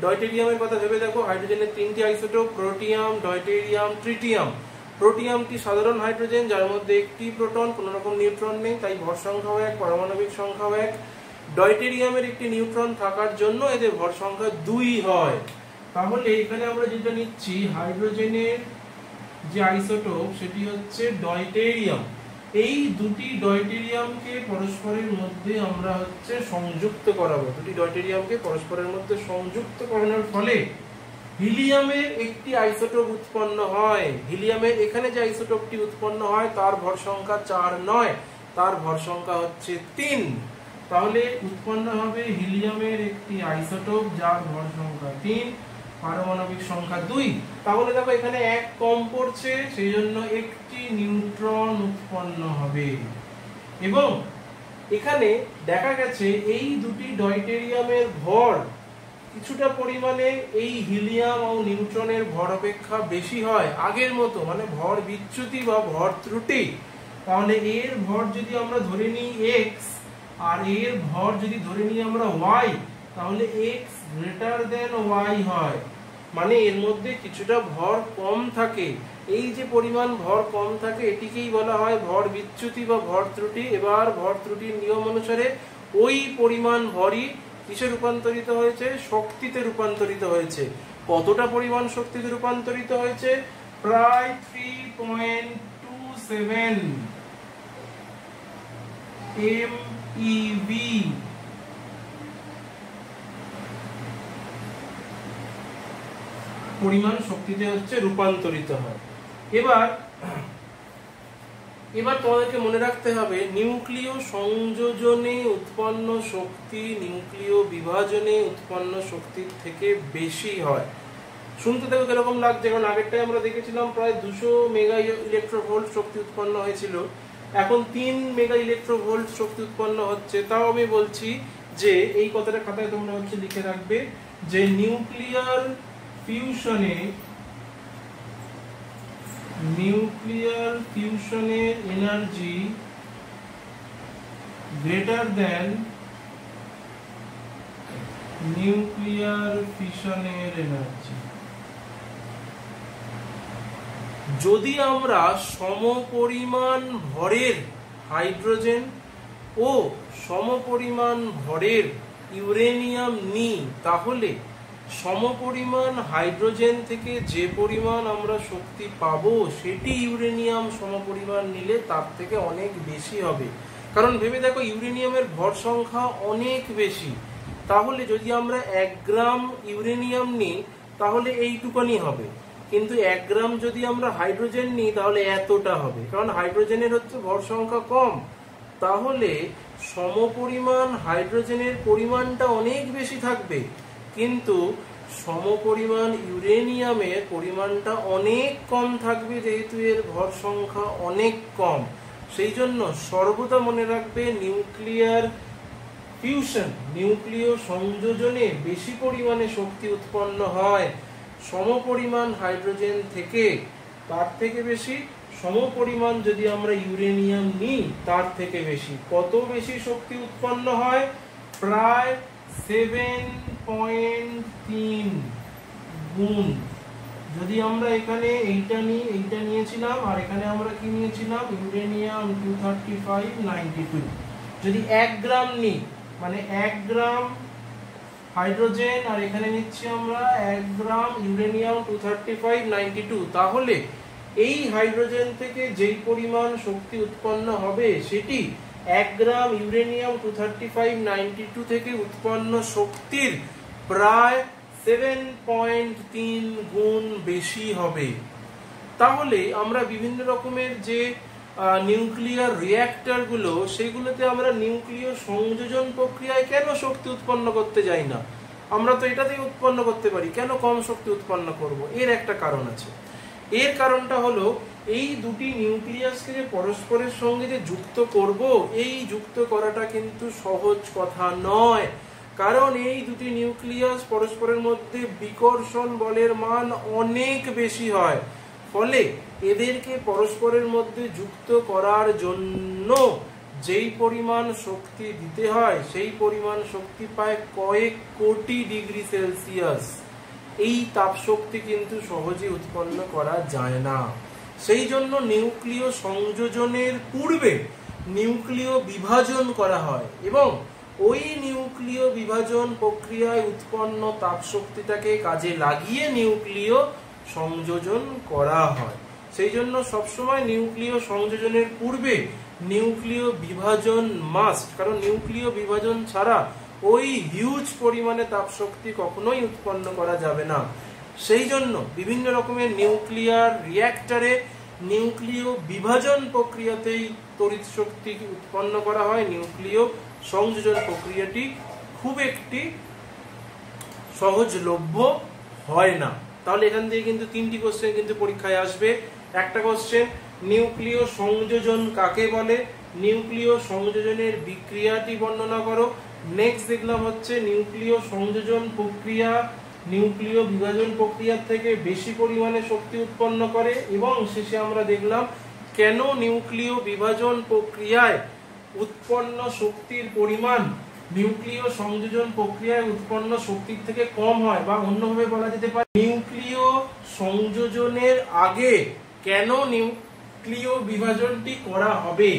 ডয়টেরিয়ামের কথা ভেবে দেখো, হাইড্রোজেনের তিনটি আইসোটোপ, প্রোটিয়াম, ডয়টেরিয়াম, ট্রিটিয়াম। প্রোটিয়ামটি সাধারণ হাইড্রোজেন যার মধ্যে একটি প্রোটন, কোনো রকম নিউট্রন নেই, তাই ভর সংখ্যাও এক, পারমাণবিক সংখ্যাও এক। ডয়টেরিয়ামের একটি নিউট্রন থাকার জন্য এদের ভর সংখ্যা 2 হয়। তাহলে এখানে আমরা যেটা নিচ্ছি হাইড্রোজেনের যে আইসোটোপ সেটি হচ্ছে ডয়টেরিয়াম। এই দুটি ডয়টেরিয়ামকে পরস্পরের মধ্যে আমরা হচ্ছে সংযুক্ত করাবো। দুটি ডয়টেরিয়ামকে পরস্পরের মধ্যে সংযুক্ত করানোর ফলে হিলিয়ামের একটি আইসোটোপ উৎপন্ন হয়। হিলিয়ামের এখানে যে আইসোটোপটি উৎপন্ন হয় তার ভর সংখ্যা 4 নয়, তার ভর সংখ্যা হচ্ছে 3। তাহলে উৎপন্ন হবে হিলিয়ামের একটি আইসোটোপ যার ভর সংখ্যা 3, পারমাণবিক সংখ্যা 2। তাহলে দেখো এখানে 1 কম পড়ছে, সেই জন্য একটি নিউট্রন উৎপন্ন হবে। এবং এখানে দেখা গেছে এই দুটি ডয়টেরিয়ামের ভর কিছুটা পরিমাণে এই হিলিয়াম ও নিউট্রনের ভর অপেক্ষা বেশি হয় আগের মতো, মানে ভর বিচ্যুতি বা ভর ত্রুটি। তাহলে এর ভর যদি আমরা ধরে নিই x আর এর ভর যদি ধরে নিই আমরা y, তাহলে x গ্রেটার দেন y হয়, মানে এর মধ্যে কিছুটা ভর কম থাকে। এই যে পরিমাণ ভর কম থাকে এটিকেই বলা হয় ভর বিচ্যুতি বা ভর ত্রুটি। এবার ভর ত্রুটির নিয়ম অনুসারে ওই পরিমাণ ভরই কিসে রূপান্তরিত হয়েছে, শক্তিতে রূপান্তরিত হয়েছে। কতটা পরিমাণ শক্তিতে রূপান্তরিত হয়েছে, প্রায় 3.27 MeV পরিমাণ শক্তিতে হচ্ছে রূপান্তরিত হয়। এবার তোমাদেরকে মনে রাখতে হবে নিউক্লিয় সংযোজনে উৎপন্ন শক্তি নিউক্লিয় বিভাজনে উৎপন্ন শক্তির থেকে বেশি হয়। শুনতে দেখো কিরকম লাগছে, কারণ আগেরটাই আমরা দেখেছিলাম প্রায় 200 মেগা ইলেকট্রোভোল্ট শক্তি উৎপন্ন হয়েছিল, এখন 3 মেগা ইলেকট্রোভোল্ট শক্তি উৎপন্ন হচ্ছে। তাও আমি বলছি যে এই কথাটা খাতায় তোমরা হচ্ছে লিখে রাখবে যে নিউক্লিয়ার ফিউশনের এনার্জি গ্রেটার দেন নিউক্লিয়ার ফিশনের এনার্জি। যদি আমরা সমপরিমাণ ভরের হাইড্রোজেন ও সমপরিমাণ ভরের ইউরেনিয়াম নিই, তাহলে সমপরিমাণ হাইড্রোজেন থেকে যে পরিমাণ আমরা শক্তি পাবো সেটি ইউরেনিয়াম সমপরিমাণ নিলে তার থেকে অনেক বেশি হবে। কারণ ভেবে দেখো ইউরেনিয়ামের ভর সংখ্যা অনেক বেশি। তাহলে যদি আমরা 1 গ্রাম ইউরেনিয়াম নিই তাহলে এইটুকুনি হবে, কিন্তু 1 গ্রাম যদি আমরা হাইড্রোজেন নিই তাহলে এতটা হবে, কারণ হাইড্রোজেনের হচ্ছে ভর সংখ্যা কম। তাহলে সমপরিমাণ হাইড্রোজেনের পরিমাণটা অনেক বেশি থাকবে, কিন্তু সমপরিমাণ ইউরেনিয়ামের পরিমাণটা অনেক কম থাকবে, যেহেতু এর ভর সংখ্যা অনেক কম। সেই জন্য সর্বদা মনে রাখবে নিউক্লিয়ার ফিউশন, নিউক্লিয় সংযোজনে বেশি পরিমাণে শক্তি উৎপন্ন হয় সমপরিমাণ হাইড্রোজেন থেকে, তার থেকে বেশি সমপরিমাণ যদি আমরা ইউরেনিয়াম নিই তার থেকে বেশি। কত বেশি শক্তি উৎপন্ন হয়? প্রায় 7.3 গুণ। যদি আমরা এখানে এইটা নিয়েছিলাম আর এখানে আমরা কি নিয়েছিলাম? ইউরেনিয়াম 23592। যদি 1 গ্রাম নিই, মানে 1 গ্রাম হাইড্রোজেন আর এখানে নিচ্ছি আমরা 1 গ্রাম ইউরেনিয়াম 23592, তাহলে এই হাইড্রোজেন থেকে যেই পরিমাণ শক্তি উৎপন্ন হবে সেটি 1 গ্রাম ইউরেনিয়াম 23592 থেকে উৎপন্ন শক্তির প্রায় 7.3 গুণ বেশি হবে। তাহলে আমরা বিভিন্ন রকমের যে নিউক্লিয়ার রিঅ্যাক্টর গুলো, সেগুলোতে আমরা নিউক্লিয় সংযোজন প্রক্রিয়ায় কেন শক্তি উৎপন্ন করতে যাই না? আমরা তো এটাতেই উৎপন্ন করতে পারি, কেন কম শক্তি উৎপন্ন করব? এর একটা কারণ আছে। এর কারণটা হলো এই দুটি নিউক্লিয়াসকে যে পরস্পরের সঙ্গে যে যুক্ত করব, এই যুক্ত করাটা কিন্তু সহজ কথা নয়, কারণ এই দুটি নিউক্লিয়াস পরস্পরের মধ্যে বিকর্ষণ বলের মান অনেক বেশি হয়। ফলে এদেরকে পরস্পরের মধ্যে যুক্ত করার জন্য যেই পরিমাণ শক্তি দিতে হয় সেই পরিমাণ শক্তি পায় কয়েক কোটি ডিগ্রি সেলসিয়াস। এই তাপ শক্তি কিন্তু সহজে উৎপন্ন করা যায় না। সেই জন্য নিউক্লিয় সংযোজনের পূর্বে নিউক্লিয় বিভাজন করা হয় এবং ওই নিউক্লিয় বিভাজন প্রক্রিয়ায় উৎপন্ন তাপ শক্তিটাকে কাজে লাগিয়ে নিউক্লিয় সংযোজন করা হয়। সেই জন্য সবসময় নিউক্লিয় সংযোজনের পূর্বে নিউক্লিয় বিভাজন মাস্ট, কারণ নিউক্লিয় বিভাজন ছাড়া ওই হিউজ পরিমাণে তাপ শক্তি কখনোই উৎপন্ন করা যাবে না। সেই জন্য বিভিন্ন রকমের নিউক্লিয়ার রিঅ্যাক্টরে নিউক্লিয় বিভাজন প্রক্রিয়াতেই তড়িৎ শক্তি উৎপন্ন করা হয়। নিউক্লিয় সংযোজন প্রক্রিয়াটি খুব একটি সহজলভ্য হয় না। তাহলে এখান থেকে কিন্তু 3টি কোশ্চেন কিন্তু পরীক্ষায় আসবে। একটা কোশ্চেন, নিউক্লিয় সংযোজন কাকে বলে? নিউক্লিয় সংযোজনের বিক্রিয়াটি বর্ণনা করো। নেক্সট দেখলাম হচ্ছে নিউক্লিয় সংযোজন প্রক্রিয়া নিউক্লিয় বিভাজন প্রক্রিয়ার থেকে বেশি পরিমাণে শক্তি উৎপন্ন করে, এবং শেষে আমরা দেখলাম কেন নিউক্লিয় বিভাজন প্রক্রিয়ায় উৎপন্ন শক্তির পরিমাণ নিউক্লিয় সংযোজন প্রক্রিয়ায় উৎপন্ন শক্তির থেকে কম হয়, বা অন্যভাবে বলা যেতে পারে নিউক্লিয় সংযোজনের আগে কেন নিউক্লিয় বিভাজনটি করা হবে,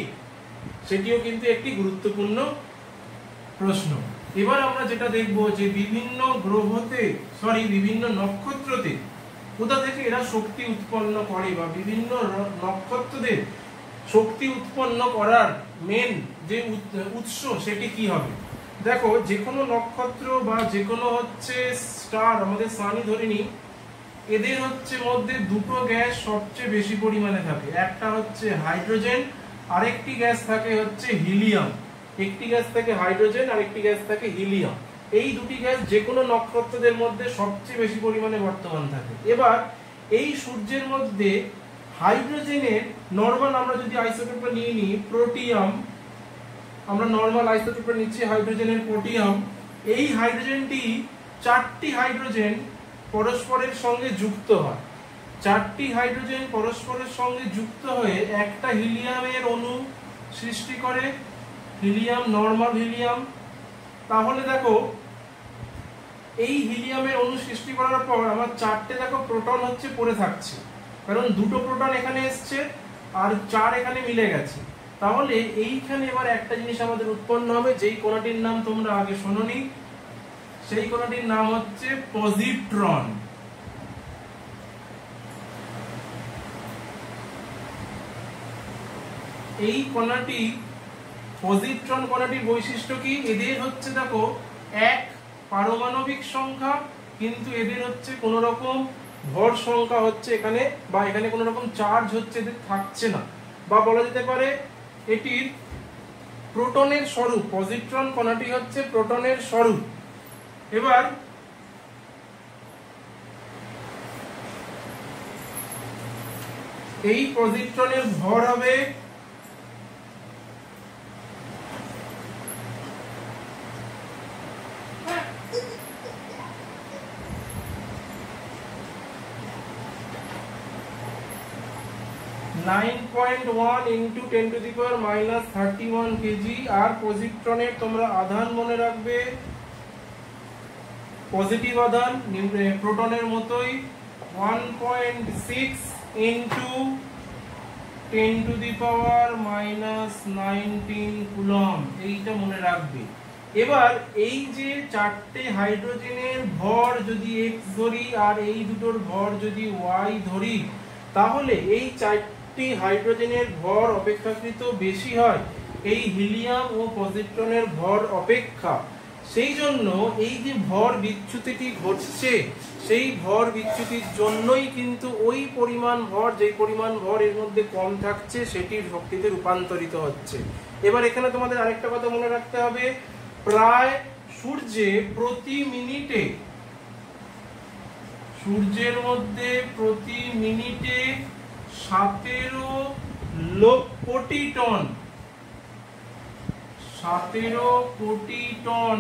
সেটিও কিন্তু একটি গুরুত্বপূর্ণ প্রশ্ন। এবার আমরা যেটা দেখব যে বিভিন্ন নক্ষত্রতে কোথা থেকে এরা শক্তি উৎপন্ন করে, বা বিভিন্ন নক্ষত্রদের শক্তি উৎপন্ন করার মেন যে উৎস সেটি কি হবে। দেখো, যে কোনো নক্ষত্র বা যে কোনো হচ্ছে স্টার, আমাদের সানই ধরে নিই, এদের হচ্ছে মধ্যে দুটো গ্যাস সবচেয়ে বেশি পরিমাণে থাকে। একটা হচ্ছে হাইড্রোজেন, আরেকটি গ্যাস থাকে হচ্ছে হিলিয়াম। একটি গ্যাস থাকে হাইড্রোজেন আর একটি গ্যাস থাকে হিলিয়াম। এই দুটি গ্যাস যে কোনো নক্ষত্রদের মধ্যে সবচেয়ে বেশি পরিমাণে বর্তমান থাকে। এবার এই সূর্যের মধ্যে হাইড্রোজেনের নরমাল আমরা যদি আইসোটোপটা নিয়ে নিই, প্রোটিয়াম, আমরা নরমাল আইসোটোপটা নিচ্ছি হাইড্রোজেনের প্রোটিয়াম। এই হাইড্রোজেনটি 4টি হাইড্রোজেন পরস্পরের সঙ্গে যুক্ত হয়। 4টি হাইড্রোজেন পরস্পরের সঙ্গে যুক্ত হয়ে একটা হিলিয়ামের অণু সৃষ্টি করে, হিলিয়াম, নরমাল হিলিয়াম। তাহলে দেখো, এই হিলিয়ামের অণু সৃষ্টি করার পর আমার 4টে দেখো প্রোটন হচ্ছে পড়ে থাকছে, কারণ দুটো প্রোটন এখানে এসছে আর 4 এখানে মিলে গেছে। তাহলে এইখানে এবার একটা জিনিস আমাদের উৎপন্ন হবে, যেই কণাটির নাম তোমরা আগে শোনোনি, সেই কণাটির নাম হচ্ছে পজিট্রন। এই কণাটি পজিট্রন কণাটির বৈশিষ্ট্য কি? এদের হচ্ছে দেখো 1 পারমাণবিক সংখ্যা, কিন্তু এদের হচ্ছে কোন রকম ভর সংখ্যা হচ্ছে এখানে, বা এখানে কোন রকম চার্জ হচ্ছে এদের থাকছে না, বা বলা যেতে পারে এটির প্রোটনের স্বরূপ, পজিট্রন কণাটি হচ্ছে প্রোটনের স্বরূপ। এবার এই পজিট্রনের ভর হবে 9.1 into 10 to the power minus 31 kg। আর পজিট্রনের তোমরা আধান মনে রাখবে পজিটিভ আধান প্রোটনের মতোই 1.6 into 10 to the power minus 19 coulomb, এইটা মনে রাখবে। এবার এই যে চারটে হাইড্রোজেনের ভর যদি x ধরি আর এই দুটোর ভর যদি y ধরি, তাহলে এই চারটি হাইড্রোজেনের ভর অপেক্ষাকৃত বেশি হয় এই হিলিয়াম ও পজিট্রনের ভর অপেক্ষা। সেই জন্য এই যে ভর বিচ্যুতিটি ঘটছে, সেই ভর বিচ্যুতির জন্যই কিন্তু ওই পরিমাণ ভর, যেই পরিমাণ ভর এর মধ্যে কম থাকছে সেটির শক্তিতে রূপান্তরিত হচ্ছে। এবার এখানে তোমাদের আরেকটা কথা মনে রাখতে হবে, প্রায় সূর্যের মধ্যে প্রতি মিনিটে 17 কোটি টন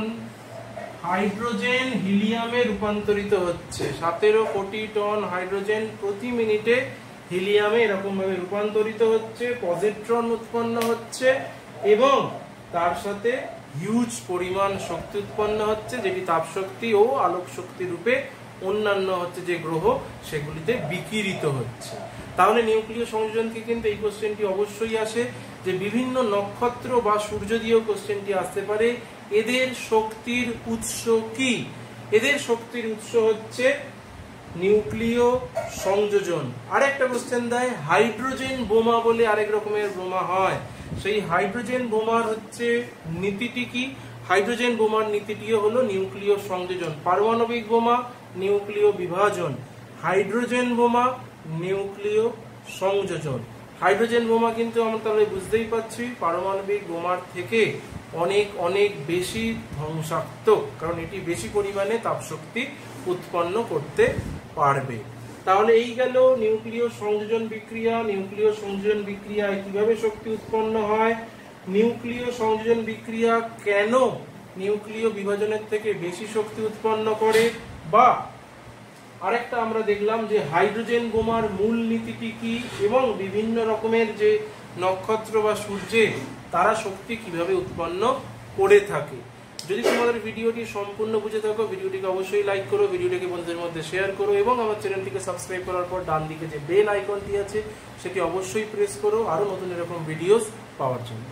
হাইড্রোজেন হিলিয়ামে রূপান্তরিত হচ্ছে। 17 কোটি টন হাইড্রোজেন প্রতি মিনিটে হিলিয়ামে এরকম ভাবে রূপান্তরিত হচ্ছে, পজিট্রন উৎপন্ন হচ্ছে এবং তার সাথে হিউজ পরিমাণ শক্তি উৎপন্ন হচ্ছে, যেটি তাপ শক্তি ও আলোক শক্তি রূপে অন্যান্য হচ্ছে যে গ্রহ সেগুলিতে বিকিরিত হচ্ছে। তাহলে নিউক্লিয় সংযোজন থেকে কিন্তু এই কোশ্চেনটি অবশ্যই আসে, যে বিভিন্ন নক্ষত্র বা সূর্য দিয়েও কোশ্চেনটি আসতে পারে। এদের শক্তির উৎস কি? এদের শক্তির উৎস হচ্ছে নিউক্লিয় সংযোজন। আরেকটা কোশ্চেন দেয়, হাইড্রোজেন বোমা বলে আরেক রকমের বোমা হয়, সেই হাইড্রোজেন বোমার হচ্ছে নীতিটি কি? হাইড্রোজেন বোমার নীতিটিও হলো নিউক্লিয় সংযোজন। পারমাণবিক বোমা নিউক্লিয় বিভাজন, হাইড্রোজেন বোমা নিউক্লিয় সংযোজন। হাইড্রোজেন বোমা কিন্তু আমরা তাহলে বুঝতেই পারছি পারমাণবিক বোমার থেকে অনেক অনেক বেশি ধ্বংসাত্মক, কারণ এটি বেশি পরিমাণে তাপশক্তি উৎপন্ন করতে পারবে। তাহলে এই গেল নিউক্লিয় সংযোজন বিক্রিয়া। নিউক্লিয় সংযোজন বিক্রিয়ায় কিভাবে শক্তি উৎপন্ন হয়, নিউক্লিয় সংযোজন বিক্রিয়া কেন নিউক্লিয় বিভাজনের থেকে বেশি শক্তি উৎপন্ন করে, বা আরেকটা আমরা দেখলাম যে হাইড্রোজেন বোমার মূল নীতিটি কি, এবং বিভিন্ন রকমের যে নক্ষত্র বা সূর্যে তারা শক্তি কিভাবে উৎপন্ন করে থাকে। যদি তোমাদের ভিডিওটি সম্পূর্ণ বুঝে থাকো, ভিডিওটিকে অবশ্যই লাইক করো, ভিডিওটিকে বন্ধুদের মধ্যে শেয়ার করো এবং আমার চ্যানেলটিকে সাবস্ক্রাইব করার পর ডান দিকে যে বেল আইকনটি আছে সেটি অবশ্যই প্রেস করো আরো নতুন এরকম ভিডিওস পাওয়ার জন্য।